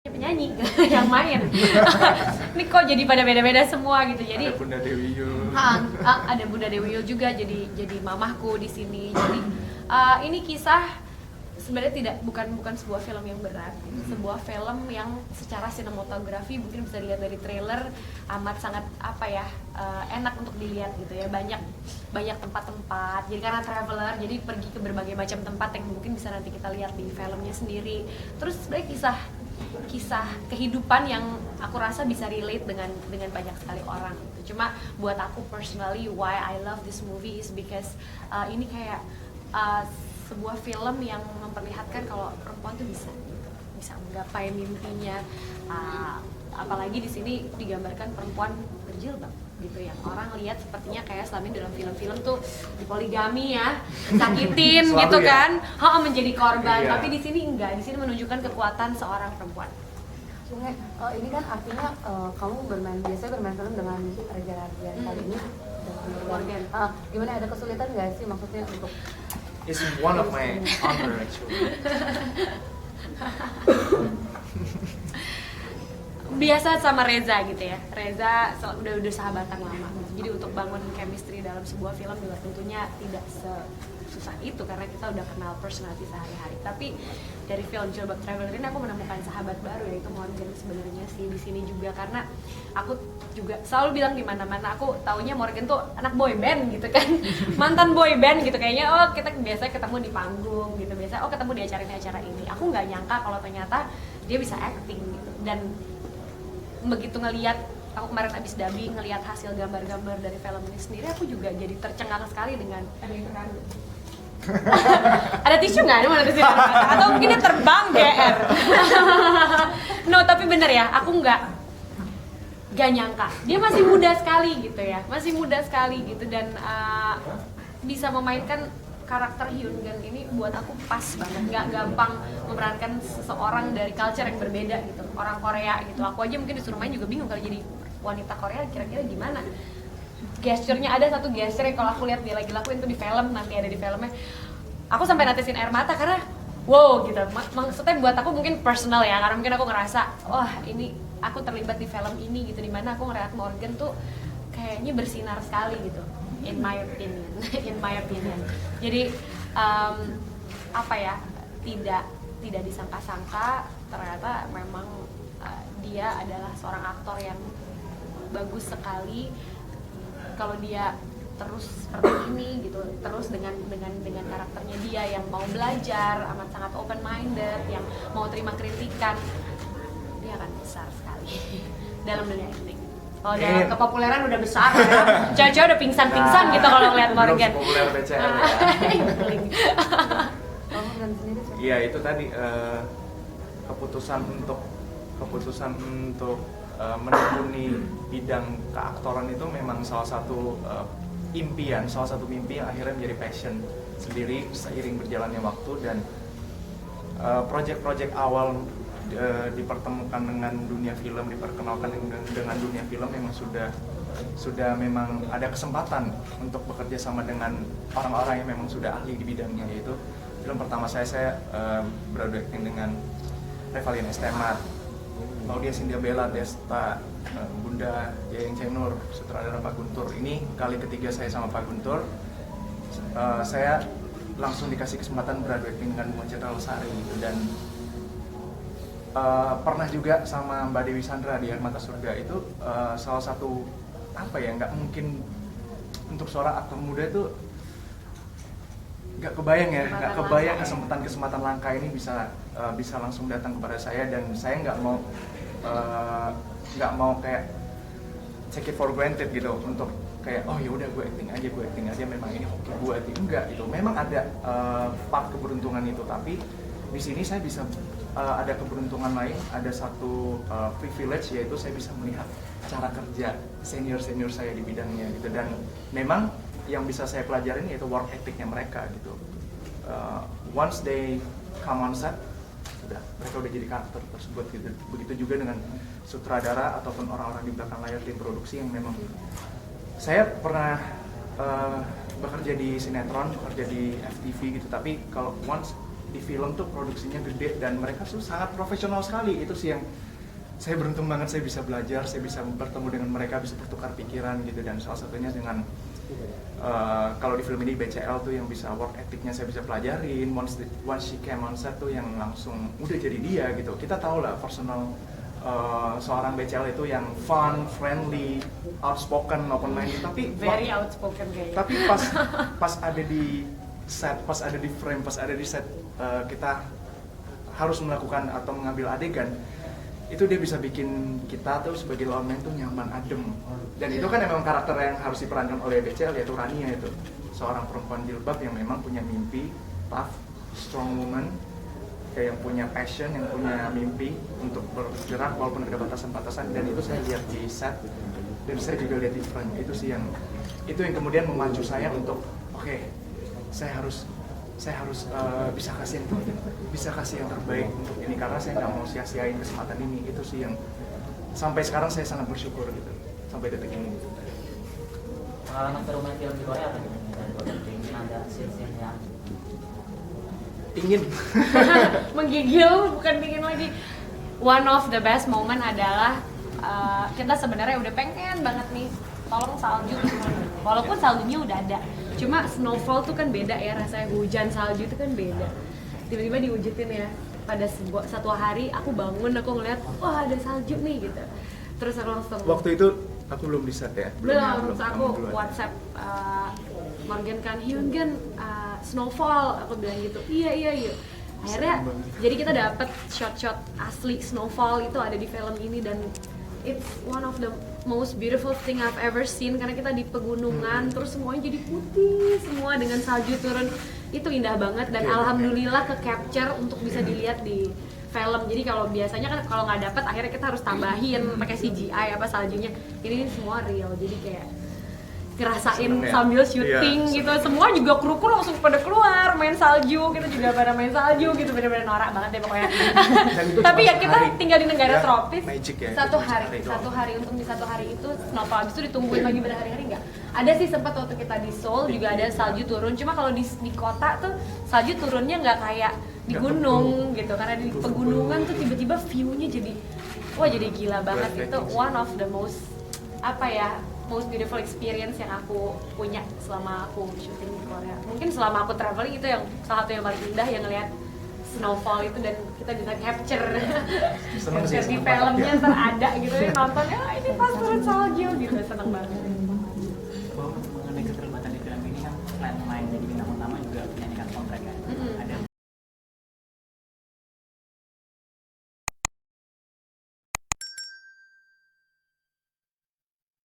penyanyi yang main. Ini kok jadi pada beda-beda semua gitu. Jadi ada Bunda Dewi Yul. Ada Bunda Dewi Yul juga jadi mamahku di sini. Jadi ini kisah sebenarnya bukan sebuah film yang berat. Sebuah film yang secara sinematografi mungkin bisa dilihat dari trailer amat sangat enak untuk dilihat gitu ya. Banyak tempat-tempat. Jadi karena traveler, jadi pergi ke berbagai macam tempat yang mungkin bisa nanti kita lihat di filmnya sendiri. Terus sebenarnya kisah kehidupan yang aku rasa bisa relate dengan banyak sekali orang gitu. Cuma buat aku personally, why I love this movie is because ini kayak sebuah film yang memperlihatkan kalau perempuan tuh bisa menggapai mimpinya. Apalagi di sini digambarkan perempuan berjilbab gitu ya. Orang lihat sepertinya kayak selama ini dalam film-film tuh dipoligami ya, sakitin gitu kan, menjadi korban. Iya. Tapi di sini enggak, di sini menunjukkan kekuatan seorang perempuan. Sungai, ini kan artinya kamu biasanya bermain film dengan Reza Radian. Kali ini dengan Morgan. Gimana, ada kesulitan nggak sih maksudnya untuk It's one of my honor actually. Biasa sama Reza gitu ya. Reza udah sahabatan lama gitu. Jadi untuk bangun chemistry dalam sebuah film juga tentunya tidak sesusah itu karena kita udah kenal personality sehari-hari. Tapi dari film Jilbab Traveler ini aku menemukan sahabat baru, yaitu Morgan sebenarnya sih di sini juga, karena aku juga selalu bilang di mana-mana aku taunya Morgan tuh anak boy band gitu kan. Mantan boy band gitu kayaknya. Kita biasa ketemu di panggung gitu, biasa ketemu di acara ini. Aku nggak nyangka kalau ternyata dia bisa acting gitu. Dan begitu ngelihat, aku kemarin abis dubbing ngelihat hasil gambar-gambar dari film ini sendiri, aku juga jadi tercengang sekali dengan ada yang terharu. Ada tisu nggak? Mana tisu? Atau mungkin dia terbang GR. No, tapi bener ya, aku nggak nyangka dia masih muda sekali gitu ya, masih muda sekali gitu, dan bisa memainkan karakter Hyun Gun ini buat aku pas banget. Nggak gampang memerankan seseorang dari culture yang berbeda gitu, orang Korea gitu. Aku aja mungkin disuruh main juga bingung kalau jadi wanita Korea kira-kira gimana. Gesturnya, ada satu gesture yang kalau aku lihat dia lagi lakuin tuh di film, nanti ada di filmnya, aku sampai natesin air mata karena wow gitu. Maksudnya buat aku mungkin personal ya, karena mungkin aku ngerasa ini aku terlibat di film ini gitu, dimana aku ngeliat Morgan tuh kayaknya bersinar sekali gitu, in my opinion. Jadi tidak disangka-sangka ternyata memang dia adalah seorang aktor yang bagus sekali. Kalau dia terus seperti ini gitu, terus dengan karakternya dia yang mau belajar, amat sangat open minded, yang mau terima kritikan, dia akan besar sekali dalam dunia acting. Kalau dalam kepopuleran udah besar ya, cewek-cewek udah pingsan gitu kalau ngeliat Morgan. Belum populer BCL ya. Morgan sendiri? Iya, itu tadi keputusan untuk menekuni bidang keaktoran itu memang salah satu mimpi yang akhirnya menjadi passion sendiri seiring berjalannya waktu. Dan project-project awal dipertemukan dengan dunia film, diperkenalkan dengan dunia film, memang sudah memang ada kesempatan untuk bekerja sama dengan orang-orang yang memang sudah ahli di bidangnya. Yaitu film pertama saya beracting dengan Revalina Estemat, Laudia Cynthia Bella, Desta, Bunda Yayang Cenur, sutradara Pak Guntur. Ini kali ketiga saya sama Pak Guntur. Saya langsung dikasih kesempatan beracting dengan Bunga Citra Lestari gitu. Dan pernah juga sama Mbak Dewi Sandra di Air Mata Surga. Itu salah satu nggak mungkin untuk seorang aktor muda itu nggak kebayang kesempatan langka ini bisa langsung datang kepada saya. Dan saya nggak mau kayak take it for granted gitu, untuk kayak ya udah gue acting aja memang ini hoki gue enggak gitu. Memang ada part keberuntungan itu, tapi di sini saya bisa ada keberuntungan lain, ada satu privilege, yaitu saya bisa melihat cara kerja senior saya di bidangnya gitu. Dan memang yang bisa saya pelajarin yaitu work ethic-nya mereka gitu. Once they come on set, mereka udah jadi karakter tersebut gitu. Begitu juga dengan sutradara ataupun orang-orang di belakang layar tim produksi yang memang, saya pernah bekerja di sinetron, bekerja di FTV gitu, tapi kalau once di film tuh produksinya gede dan mereka tuh sangat profesional sekali. Itu sih yang saya beruntung banget, saya bisa belajar, saya bisa bertemu dengan mereka, bisa bertukar pikiran gitu. Dan salah satunya dengan kalau di film ini BCL tuh yang bisa work ethicnya saya bisa pelajarin. Once she came on set tuh yang langsung udah jadi dia gitu. Kita tahu lah personal seorang BCL itu yang fun, friendly, outspoken, open minded, tapi very outspoken kayaknya. Tapi pas ada di set, pas ada di frame, pas ada di set, kita harus melakukan atau mengambil adegan, itu dia bisa bikin kita tuh sebagai lawan main tuh nyaman, adem. Dan itu kan memang karakter yang harus diperankan oleh BCL, yaitu Rania itu, seorang perempuan jilbab yang memang punya mimpi, tough, strong woman, kayak yang punya passion, yang punya mimpi untuk bergerak walaupun ada batasan-batasan. Dan itu saya lihat di set, dan saya juga lihat di frame. Itu sih yang kemudian memacu saya untuk oke, saya harus bisa kasih yang terbaik untuk ini, karena saya nggak mau sia-siain kesempatan ini. Itu sih yang sampai sekarang saya sangat bersyukur gitu, sampai detik ini gitu. Pengalaman bermain film di Korea apa nih? Mungkin ada scene-scene yang ingin menggigil, bukan dingin lagi. One of the best moment adalah kita sebenarnya udah pengen banget nih tolong salju, walaupun saljunya udah ada, cuma snowfall tuh kan beda ya rasanya, hujan salju itu kan beda. Tiba-tiba diwujudin ya pada satu hari aku bangun, aku ngeliat wah ada salju nih gitu, terus aku langsung waktu itu aku belum di set ya, belum aku WhatsApp Morgan kan, Hyungan snowfall, aku bilang gitu, iya akhirnya jadi kita dapet shot-shot asli snowfall itu ada di film ini. Dan it's one of the most beautiful thing I've ever seen, karena kita di pegunungan terus semuanya jadi putih semua dengan salju turun, itu indah banget. Dan alhamdulillah ke capture untuk bisa dilihat di film. Jadi kalau biasanya kan kalau nggak dapet akhirnya kita harus tambahin pakai CGI apa saljunya, ini semua real, jadi kayak ngerasain sambil syuting gitu. Semua juga kru langsung pada keluar main salju, kita juga pada main salju gitu, bener-bener norak banget deh pokoknya. Tapi ya kita tinggal di negara tropis, ya, satu hari untuk di satu hari itu snowfall, habis itu ditungguin lagi berhari-hari nggak. Ada sih sempat waktu kita di Seoul juga ada salju turun, cuma kalau di kota tuh salju turunnya nggak kayak di gunung gitu, karena di pegunungan tuh tiba-tiba view-nya jadi jadi gila banget. Itu one of the most most beautiful experience yang aku punya selama aku syuting di Korea. Mungkin selama aku traveling itu yang salah satu yang paling indah, yang ngeliat snowfall itu dan kita bisa capture di filmnya terada gitu, nontonnya ini pas turun salju gitu, seneng banget.